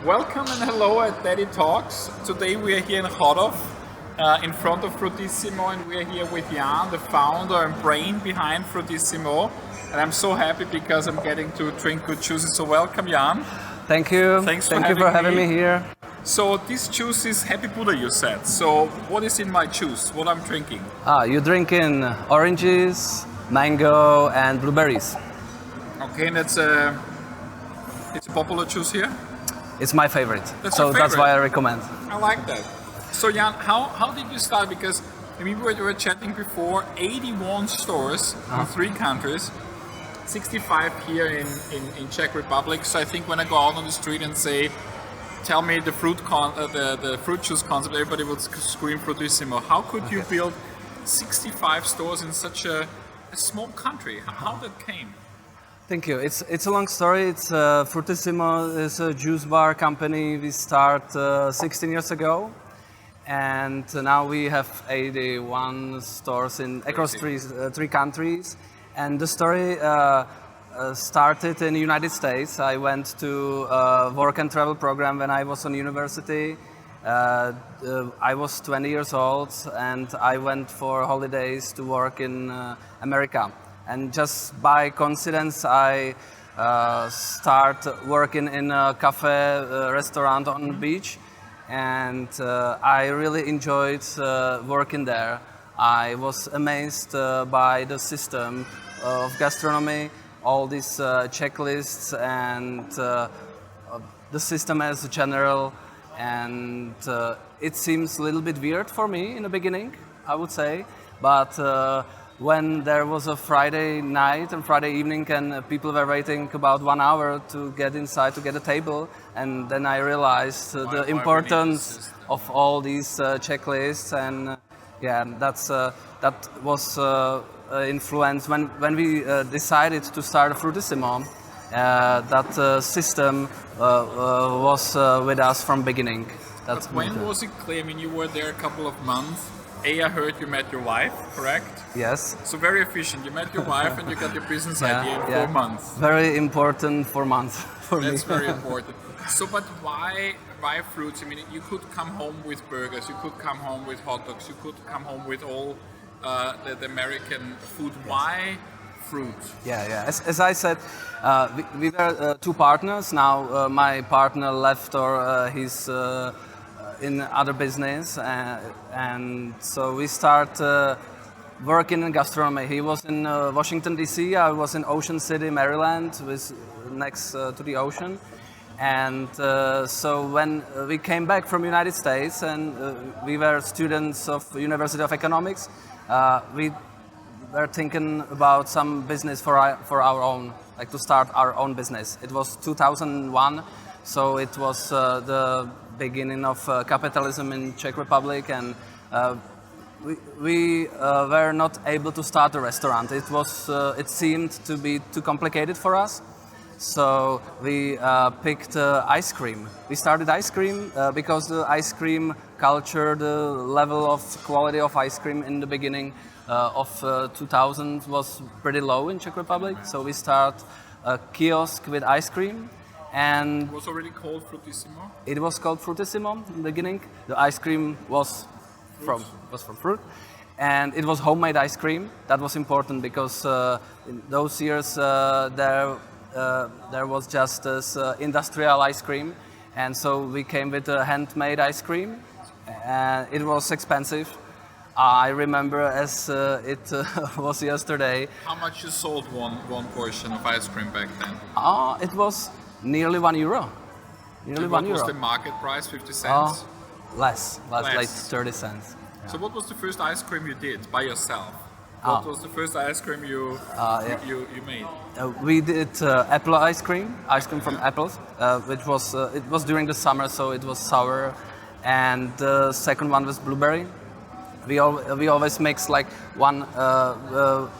Welcome and hello at Daddy Talks. Today we are here in Chodov, in front of Fruitisimo, and we are here with Jan, the founder and brain behind Fruitisimo. And I'm so happy because I'm getting to drink good juices. So welcome, Jan. Thank you. Thank you for having me here. So this juice is Happy Buddha, you said. So what is in my juice? What I'm drinking? You're drinking oranges, mango, and blueberries. Okay, and it's a popular juice here. It's my favorite. That's so your favorite. That's why I recommend. I like that. So Jan, how did you start? Because we were chatting before, 81 stores in 3 countries, 65 here in Czech Republic. So I think when I go out on the street and say, tell me the the fruit juice concept, everybody would scream Fruitisimo. How could you build 65 stores in such a small country? How that came? Thank you. It's a long story. Fruitisimo is a juice bar company. We started 16 years ago, and now we have 81 stores across three countries. And the story started in the United States. I went to a work and travel program when I was on university. I was 20 years old, and I went for holidays to work in America. And just by coincidence, I started working in a cafe restaurant on the beach, and I really enjoyed working there. I was amazed by the system of gastronomy, all these checklists, and the system as a general. And it seems a little bit weird for me in the beginning, I would say, but when there was a Friday night and Friday evening and people were waiting about 1 hour to get inside to get a table, and then I realized the importance of all these checklists, and that was influence when we decided to start Fruitisimo. That system was with us from beginning. But when was it clear? I mean, you were there a couple of months. I heard you met your wife, correct? Yes. So very efficient. You met your wife and you got your business idea in 4 months. Very important 4 months for me. That's very important. So, but why fruits? I mean, you could come home with burgers, you could come home with hot dogs, you could come home with all the American food. Why fruit? Yeah. As I said, we were 2 partners. Now my partner left, or he's in other business, and so we start working in gastronomy. He was in Washington D.C. I was in Ocean City, Maryland, next to the ocean. And so when we came back from United States and we were students of University of Economics, we were thinking about some business for our own, like to start our own business. It was 2001, so it was the beginning of capitalism in Czech Republic, and we were not able to start a restaurant. It seemed to be too complicated for us, so we picked ice cream. We started ice cream because the ice cream culture, the level of quality of ice cream in the beginning of 2000 was pretty low in Czech Republic. So we start a kiosk with ice cream. And it was already called Fruitisimo? It was called Fruitisimo in the beginning. The ice cream was from fruit. And it was homemade ice cream. That was important because in those years there was just this industrial ice cream. And so we came with a handmade ice cream. And it was expensive. I remember as it was yesterday. How much you sold one portion of ice cream back then? It was nearly €1. What was the market price? 50 cents? Less, like 30 cents. So what was the first ice cream you did by yourself? What was the first ice cream you made? We did apple ice cream from apples, which was it was during the summer, so it was sour, and the second one was blueberry. We always mix like one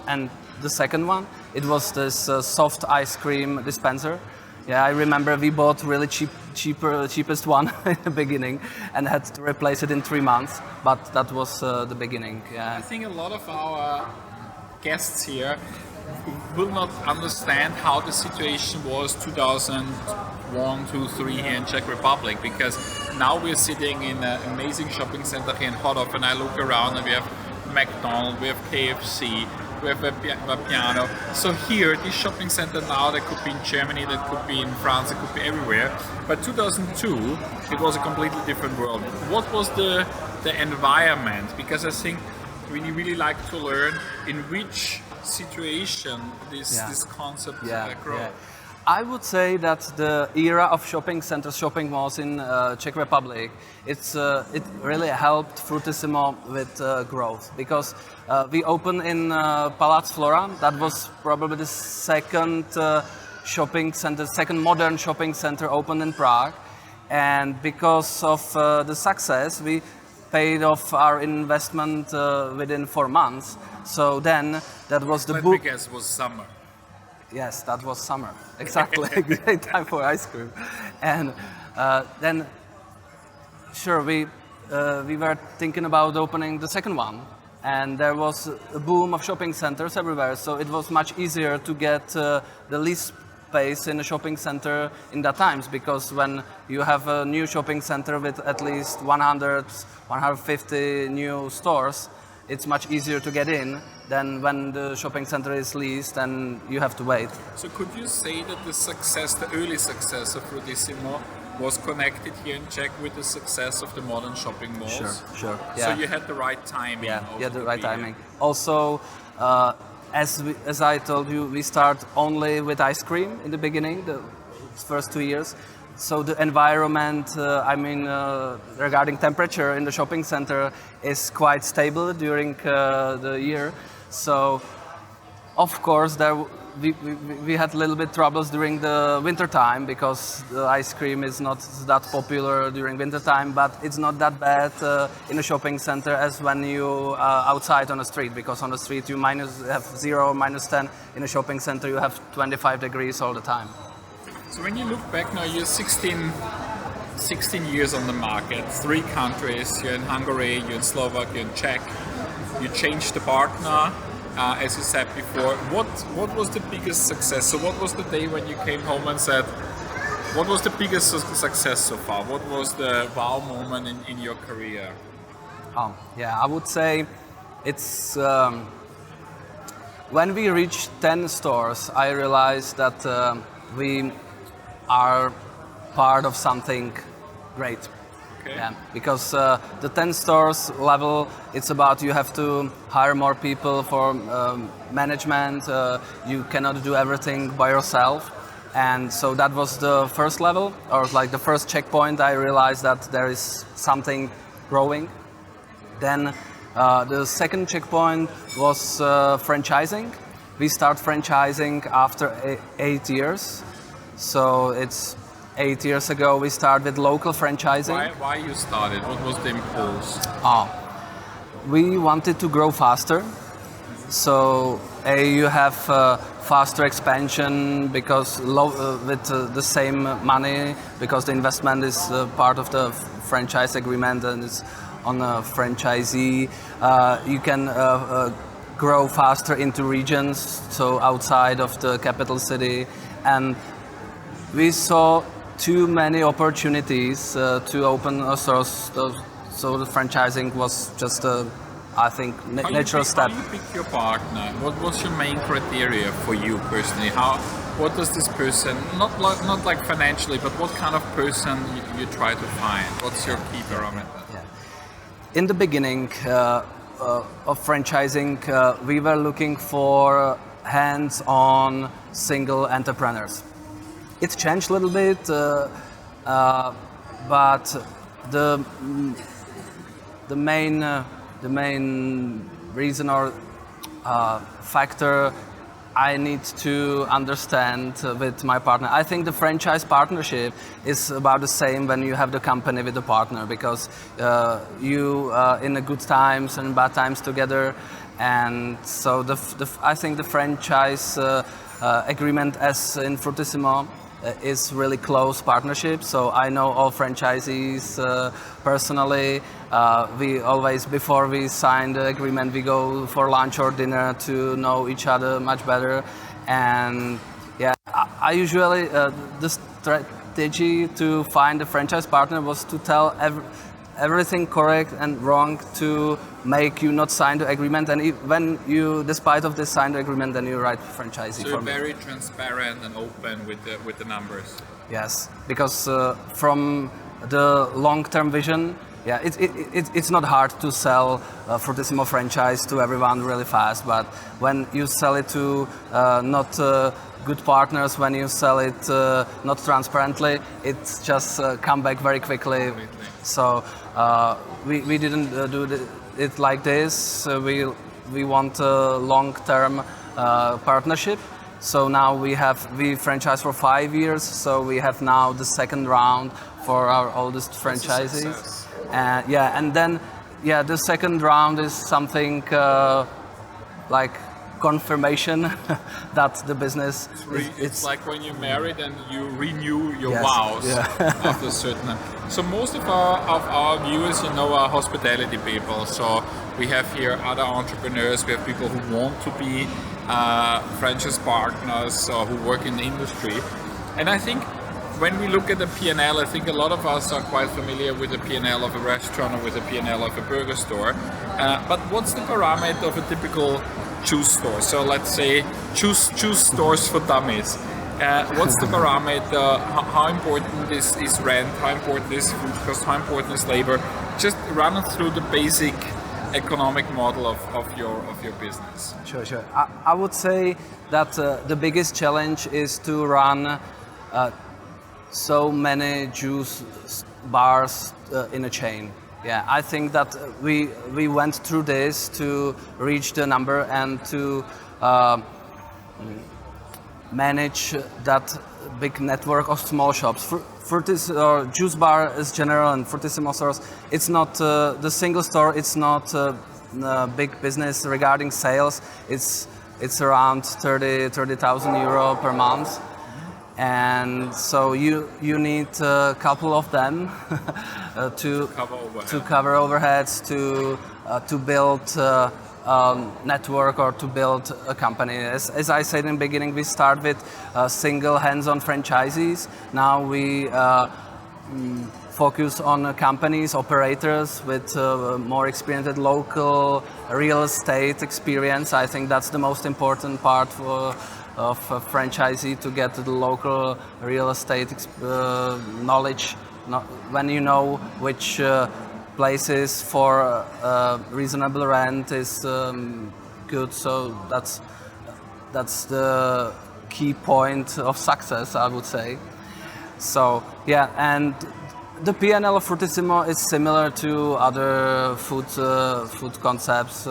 and the second one. It was this soft ice cream dispenser. Yeah, I remember we bought really cheapest one in the beginning and had to replace it in 3 months. But that was the beginning. Yeah. I think a lot of our guests here will not understand how the situation was 2000 1, 2, 3 here in Czech Republic, because now we're sitting in an amazing shopping center here in Chodov, and I look around and we have McDonald's, we have KFC, we have Vapiano. So here, this shopping center now, that could be in Germany, that could be in France, it could be everywhere. But 2002, it was a completely different world. What was the environment? Because I think we really like to learn in which situation this concept grows. Yeah. I would say that the era of shopping centers, shopping malls in Czech Republic, it really helped Fruitisimo with growth, because we opened in Palác Flora. That was probably the second shopping center, second modern shopping center opened in Prague, and because of the success, we paid off our investment within 4 months. So then that was the book. Because was summer. Yes, that was summer. Exactly, great time for ice cream. And then, sure, we were thinking about opening the second one, and there was a boom of shopping centers everywhere. So it was much easier to get the lease space in a shopping center in that times, because when you have a new shopping center with at least 100, 150 new stores, it's much easier to get in than when the shopping center is leased and you have to wait. So could you say that the early success of Fruitisimo was connected here in Czech with the success of the modern shopping malls? Sure. Yeah. So you had the right timing. Yeah, the right timing. Also, as I told you, we start only with ice cream in the beginning, the first 2 years. So the environment, regarding temperature in the shopping center, is quite stable during the year. So, of course, we had a little bit troubles during the winter time, because the ice cream is not that popular during winter time. But it's not that bad in a shopping center as when you outside on the street, because on the street you have 0, -10. In a shopping center you have 25 degrees all the time. So when you look back now, you're 16 years on the market, 3 countries, you're in Hungary, you're in Slovak, you're in Czech, you changed the partner, as you said before. What was the biggest success? So what was the day when you came home and said, what was the biggest success so far? What was the wow moment in your career? I would say it's when we reached 10 stores, I realized that we are part of something great. Okay. Yeah, because the 10 stores level, it's about you have to hire more people for management. You cannot do everything by yourself. And so that was the first level, or like the first checkpoint. I realized that there is something growing. Then the second checkpoint was franchising. We start franchising after 8 years. So it's 8 years ago we started with local franchising. Why you started? What was the impulse? We wanted to grow faster. So you have faster expansion because with the same money, because the investment is part of the franchise agreement and it's on a franchisee. You can grow faster into regions, so outside of the capital city. And we saw too many opportunities to open stores, so the franchising was just a, I think, natural step. How you pick your partner? What was your main criteria for you personally? What does this person, not like financially, but what kind of person you try to find? What's your key parameter? Yeah. In the beginning of franchising, we were looking for hands-on single entrepreneurs. It changed a little bit, but the main reason or factor I need to understand with my partner. I think the franchise partnership is about the same when you have the company with the partner, because you in the good times and bad times together, and so I think the franchise agreement as in Fruitisimo is really close partnership. So I know all franchisees personally. We always, before we sign the agreement, we go for lunch or dinner to know each other much better. And yeah, I usually the strategy to find a franchise partner was to tell everything correct and wrong to make you not sign the agreement, and when you, despite of this, sign the agreement, then you write franchisee. So you're very transparent and open with the numbers. Yes, because from the long-term vision, yeah, it's not hard to sell a Fruitisimo franchise to everyone really fast, but when you sell it to not good partners, when you sell it not transparently, it's just come back very quickly. So we didn't do it like this. We want a long-term partnership. So now we franchise for 5 years. So we have now the second round for our oldest franchisees. And then the second round is something like confirmation that the business it's like when you're married and you renew your vows after a certain time. So most of our viewers, are hospitality people. So we have here other entrepreneurs, we have people who want to be franchise partners or who work in the industry. And I think when we look at the P&L, I think a lot of us are quite familiar with the P&L of a restaurant or with the P&L of a burger store. But what's the parameter of a typical juice store? So let's say juice stores for dummies. What's the parameter? How important is rent? How important is food cost? How important is labor? Just run us through the basic economic model of your business. Sure. I would say that the biggest challenge is to run so many juice bars in a chain. Yeah, I think that we went through this to reach the number and to manage that big network of small shops. Juice bar is general, and Fruitisimo stores, it's not the single store, it's not a big business regarding sales. It's around 30,000 euro per month. And so you need a couple of them to cover overheads, to build network or to build a company. As I said in the beginning, we start with single hands-on franchisees. Now we focus on companies, operators with more experienced local real estate experience. I think that's the most important part of a franchisee, to get the local real estate knowledge. When you know which places for reasonable rent is good, so that's the key point of success, I would say. So and the P&L of Fruitisimo is similar to other food concepts.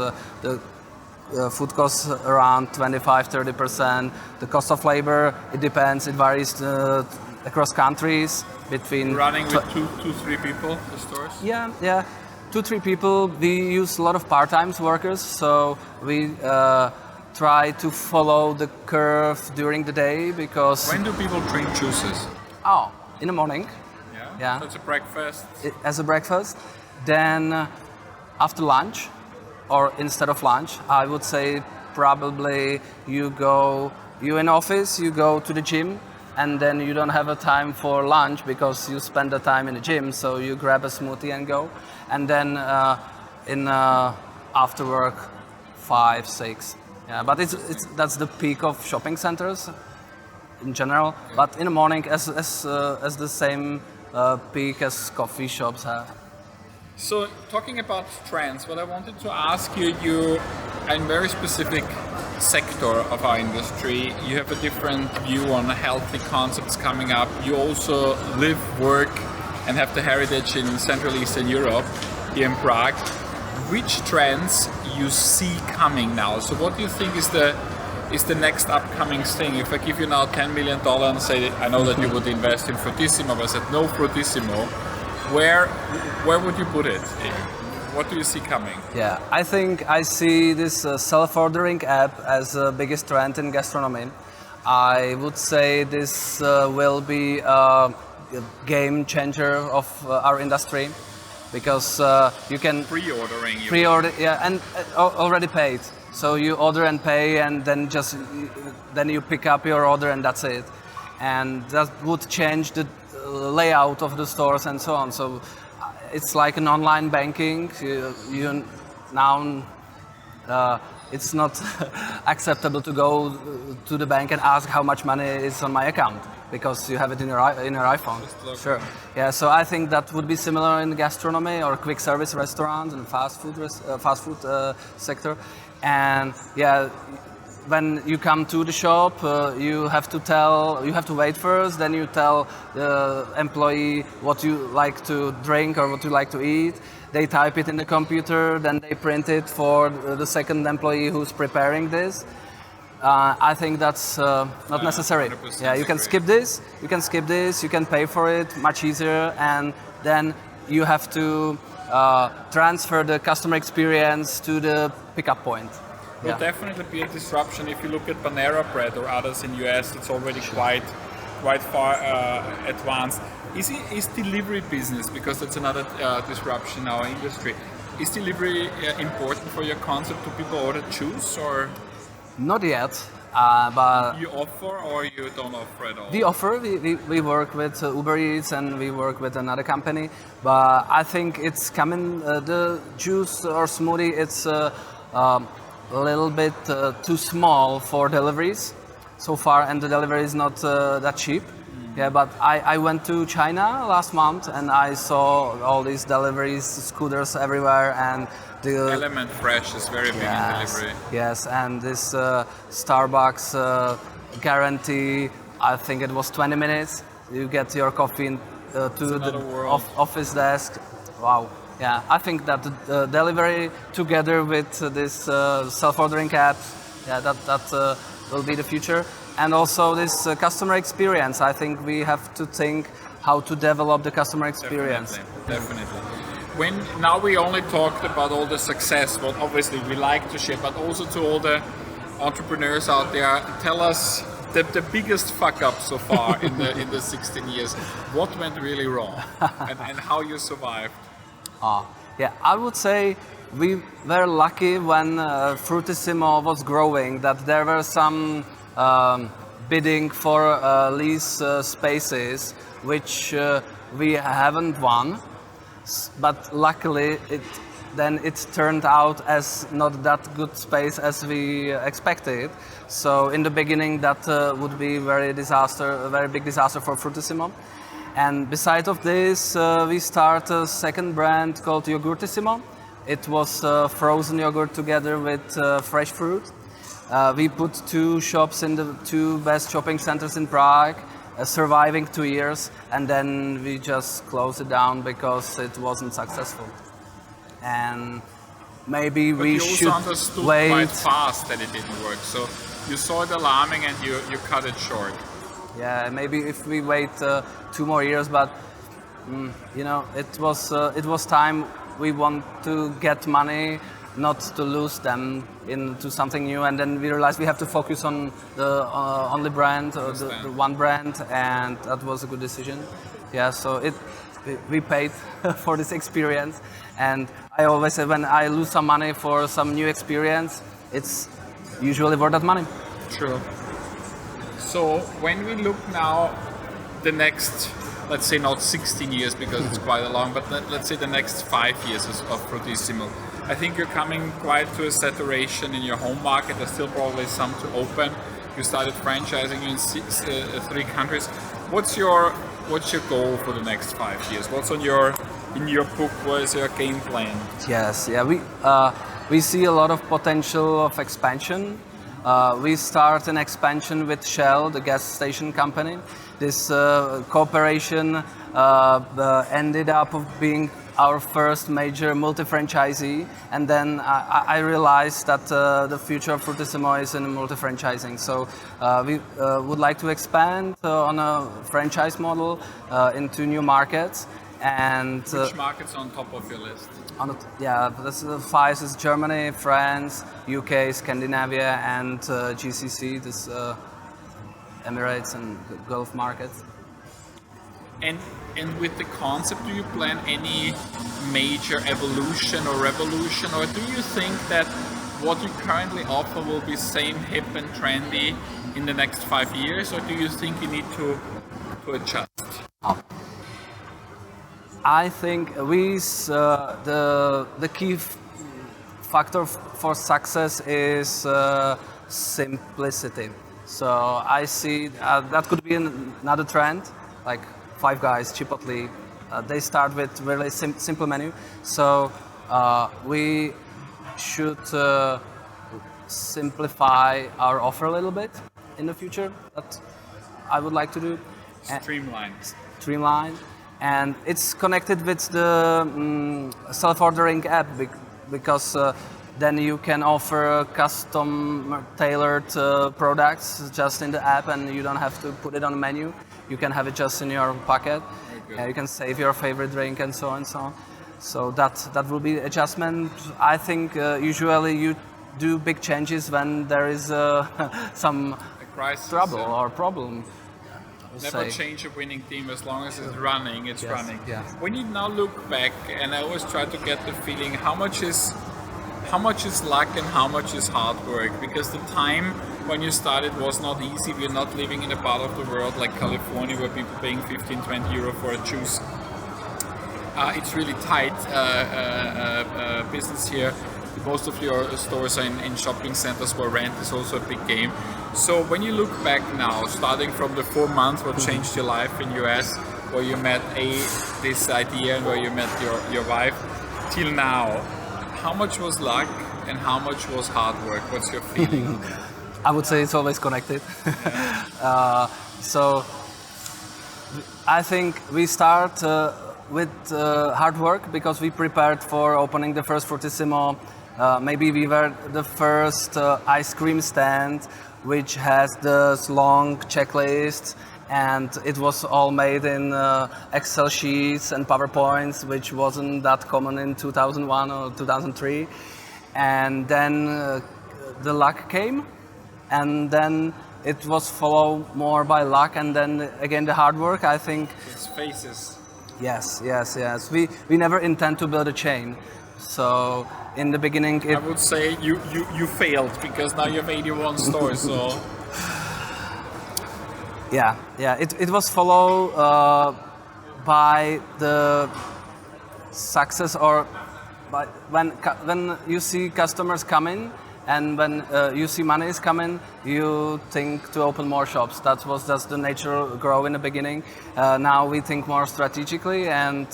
The food costs around 25-30%. The cost of labor, it depends. It varies across countries. Between running with two, 3 people, the stores. Yeah, 2-3 people. We use a lot of part-time workers, so we try to follow the curve during the day, because. When do people drink juices? Oh, in the morning. Yeah. So it's a breakfast. As a breakfast, then after lunch. Or instead of lunch, I would say probably you in office, you go to the gym, and then you don't have a time for lunch because you spend the time in the gym, so you grab a smoothie and go. And then after work, 5, 6. Yeah, but that's the peak of shopping centers in general. But in the morning, as the same peak as coffee shops have. So talking about trends, what I wanted to ask you, you're in a very specific sector of our industry. You have a different view on healthy concepts coming up. You also live, work, and have the heritage in Central Eastern Europe, here in Prague. Which trends you see coming now? So what do you think is the next upcoming thing? If I give you now $10 million and say, I know that you would invest in Fruitisimo, but I said no Fruitisimo, where would you put it? What do you see coming? Yeah, I think I see this self-ordering app as the biggest trend in gastronomy. I would say this will be a game changer of our industry, because you can pre-order, and already paid. So you order and pay, and then you pick up your order, and that's it. And that would change the layout of the stores and so on. So it's like an online banking. You now it's not acceptable to go to the bank and ask how much money is on my account because you have it in your iPhone. Sure. Yeah. So I think that would be similar in gastronomy or quick service restaurants and fast food sector. And yeah, when you come to the shop, you have to wait first. Then you tell the employee what you like to drink or what you like to eat. They type it in the computer, then they print it for the second employee who's preparing this. I think that's not necessary. Yeah, you can skip this. You can pay for it much easier, and then you have to transfer the customer experience to the pickup point. Will definitely be a disruption. If you look at Panera Bread or others in US, it's already quite far advanced. Is delivery business, because that's another disruption in our industry, is delivery important for your concept? Do people order juice or? Not yet, but you offer or you don't offer at all? We offer. We work with Uber Eats and we work with another company, but I think it's coming. The juice or smoothie, it's a little bit too small for deliveries so far, and the delivery is not that cheap. Yeah, but I went to China last month and I saw all these deliveries, scooters everywhere, and the Element Fresh is very big in delivery. Yes, and this Starbucks guarantee, I think it was 20 minutes. You get your coffee to the office desk. Wow. Yeah, I think that the delivery together with this self-ordering apps, yeah, that will be the future. And also this customer experience. I think we have to think how to develop the customer experience. Definitely. When now we only talked about all the success, what obviously we like to share, but also to all the entrepreneurs out there, tell us the biggest fuck up so far in the 16 years. What went really wrong, and how you survived? Yeah, I would say we were lucky when Fruitisimo was growing, that there were some bidding for lease spaces which we haven't won, but luckily it turned out as not that good space as we expected. So in the beginning that would be a very big disaster for Fruitisimo. And besides of this, we start a second brand called Yogurtissimo. It was frozen yogurt together with fresh fruit. We put 2 shops in the 2 best shopping centers in Prague, surviving 2 years, and then we just closed it down because it wasn't successful. And maybe we should you also understood wait. Quite fast that it didn't work, so you saw it alarming and you cut it short. Yeah, maybe if we wait 2 more years, but you know, it was time. We want to get money, not to lose them into something new, and then we realized we have to focus on the only brand, or the one brand, and that was a good decision. Yeah, so we paid for this experience, and I always say when I lose some money for some new experience, it's usually worth that money. True. So when we look now, the next, let's say not 16 years because it's quite a long, but let's say the next 5 years of Fruitisimo, I think you're coming quite to a saturation in your home market. There's still probably some to open. You started franchising in 3 countries. What's your goal for the next 5 years? What's in your book? What is your game plan? Yes, yeah, we see a lot of potential of expansion. We start an expansion with Shell, the gas station company. This cooperation ended up being our first major multi-franchisee, and then I realized that the future of Fruitisimo is in multi-franchising. So we would like to expand on a franchise model into new markets. And which markets on top of your list? This 5 is Germany, France, UK, Scandinavia, and GCC, this Emirates and Gulf markets. And with the concept, do you plan any major evolution or revolution, or do you think that what you currently offer will be same hip and trendy in the next 5 years, or do you think you need to adjust? I think the key factor for success is simplicity. So I see that could be another trend, like Five Guys, Chipotle. They start with really simple menu. So we should simplify our offer a little bit in the future. That I would like to do. Streamline. And it's connected with the self-ordering app because then you can offer custom tailored products just in the app, and you don't have to put it on the menu. You can have it just in your pocket. You can save your favorite drink and so on and so on. So that will be adjustment. I think usually you do big changes when there is some crisis, trouble or problem. Never change a winning team as long as it's running. It's running. Yes. When you now look back, and I always try to get the feeling how much is luck and how much is hard work, because the time when you started was not easy. We're not living in a part of the world like California where people are paying 15-20 euro for a juice. It's really tight business here. Most of your stores are in shopping centers where rent is also a big game. So when you look back now, starting from the 4 months what changed your life in US, where you met this idea and where you met your wife, till now, how much was luck and how much was hard work? What's your feeling? I would say it's always connected. So I think we start with hard work because we prepared for opening the first Fruitisimo. Maybe we were the first ice cream stand which has this long checklist, and it was all made in Excel sheets and PowerPoints, which wasn't that common in 2001 or 2003. And then the luck came, and then it was followed more by luck, and then again the hard work. I think it's phases. Yes. We never intend to build a chain. So in the beginning, I would say you failed because now you have 81 stores. So yeah. It was followed by the success, or by when you see customers coming. And when you see money is coming, you think to open more shops. That was just the natural grow in the beginning. Now we think more strategically, and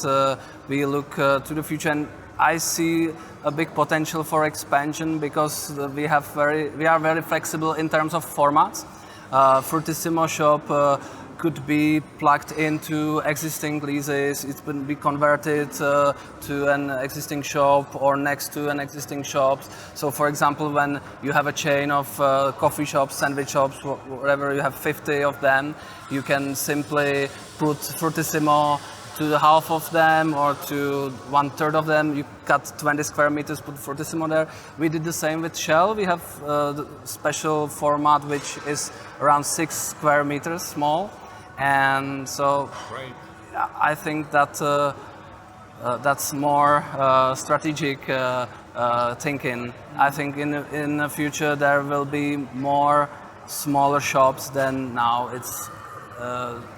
we look to the future. And I see a big potential for expansion because we are very flexible in terms of formats. Fruitisimo shop could be plugged into existing leases. It could be converted to an existing shop or next to an existing shop. So for example, when you have a chain of coffee shops, sandwich shops, whatever, you have 50 of them, you can simply put Fruitisimo to the half of them or to 1/3 of them. You cut 20 square meters, put Fruitisimo there. We did the same with Shell. We have the special format which is around 6 square meters small. And so I think that that's more strategic thinking. I think in the future there will be more smaller shops than now. It's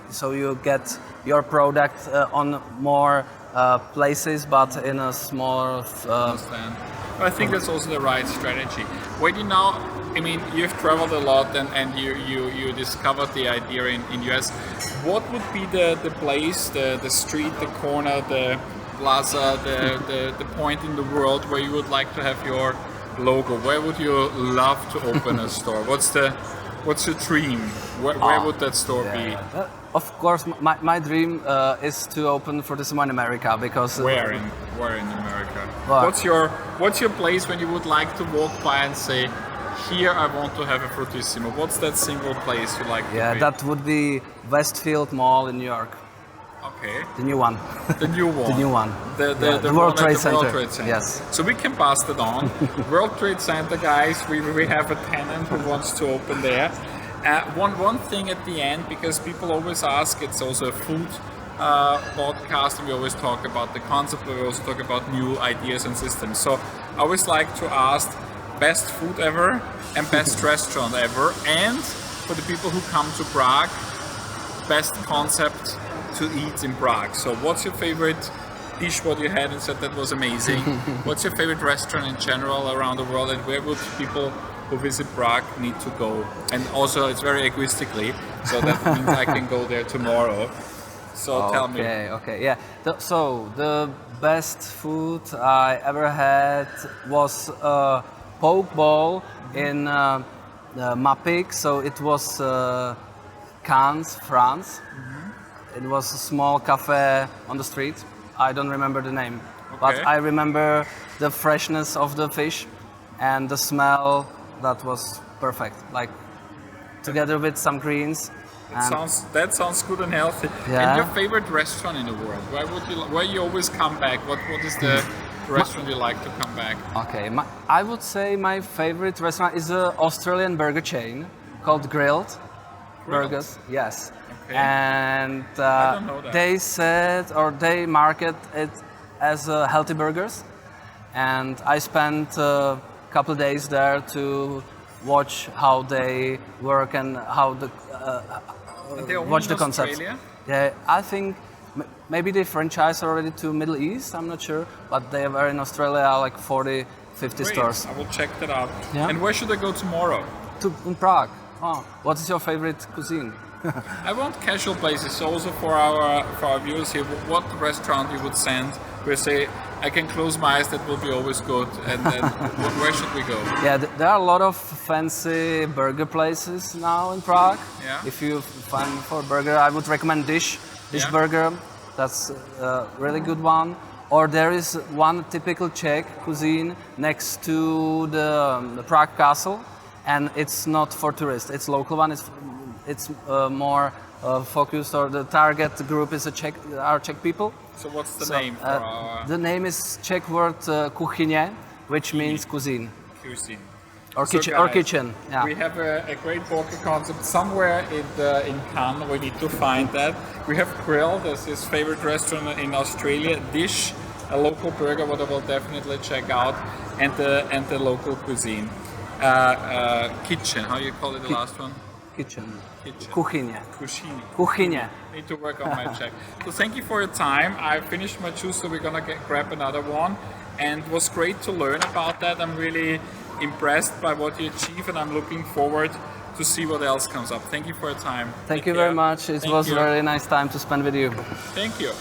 so you get your product on more places, but in a smaller. I think that's also the right strategy. When you now, I mean, you've traveled a lot and you discovered the idea in US. What would be the place, the street, the corner, the plaza, the point in the world where you would like to have your logo? Where would you love to open a store? What's your dream? Where would that store be? Of course, my dream is to open Fruitisimo in America because. Where in America? What's your place when you would like to walk by and say, here I want to have a Fruitisimo? What's that single place you like to be? Yeah, that would be Westfield Mall in New York. Okay. The new one. The new one. The new one. The World Trade Center. World Trade Center. Yes. So we can pass that on. World Trade Center, guys. We have a tenant who wants to open there. One thing at the end, because people always ask, it's also a food podcast, and we always talk about the concept, but we also talk about new ideas and systems. So I always like to ask best food ever and best restaurant ever, and for the people who come to Prague, best concept to eat in Prague. So what's your favorite dish what you had and said that was amazing? What's your favorite restaurant in general around the world, and where would people who visit Prague need to go? And also it's very egoistically, so that means I can go there tomorrow. So tell me. Okay, yeah. So the best food I ever had was a poke bowl in Mappic. So it was Cannes, France. It was a small cafe on the street. I don't remember the name, but I remember the freshness of the fish and the smell. That was perfect. Like together with some greens. That sounds good and healthy. Yeah. And your favorite restaurant in the world? Where you always come back? What is the restaurant you like to come back? Okay, I would say my favorite restaurant is an Australian burger chain called Grilled Burgers. Yes. Okay. And I don't know that. they said, or they market it as healthy burgers. And I spent a couple of days there to watch how they work and how the watch the concepts. Yeah, I think maybe they franchise already to Middle East. I'm not sure, but they are in Australia like 40, 50 Great. stores. I will check that out. Yeah. And where should I go tomorrow? In Prague. Oh, what is your favorite cuisine? I want casual places. So also for our viewers here, what restaurant you would send? We say I can close my eyes. That will be always good. And then where should we go? Yeah, there are a lot of fancy burger places now in Prague. Yeah. If you find for burger, I would recommend Dish Burger. That's a really good one. Or there is one typical Czech cuisine next to the Prague Castle, and it's not for tourists. It's local one. It's more focused, or the target group is our Czech people. So what's the name for our... The name is Czech word kuchyně, which means cuisine. Cuisine. Or So kitchen. guys, Or kitchen. Yeah. We have a great burger concept somewhere in Cannes. We need to find that. We have Grill, that's his favorite restaurant in Australia. Dish, a local burger, what I will definitely check out, and the local cuisine. Kitchen, how you call it the last one? Kitchen. Kitchen. Kuchyně. Kuchyně. Need to work on my Czech. So thank you for your time. I finished my juice, so we're gonna grab another one. And it was great to learn about that. I'm really impressed by what you achieve, and I'm looking forward to see what else comes up. Thank you for your time. Thank you very much. It was a very nice time to spend with you. Thank you.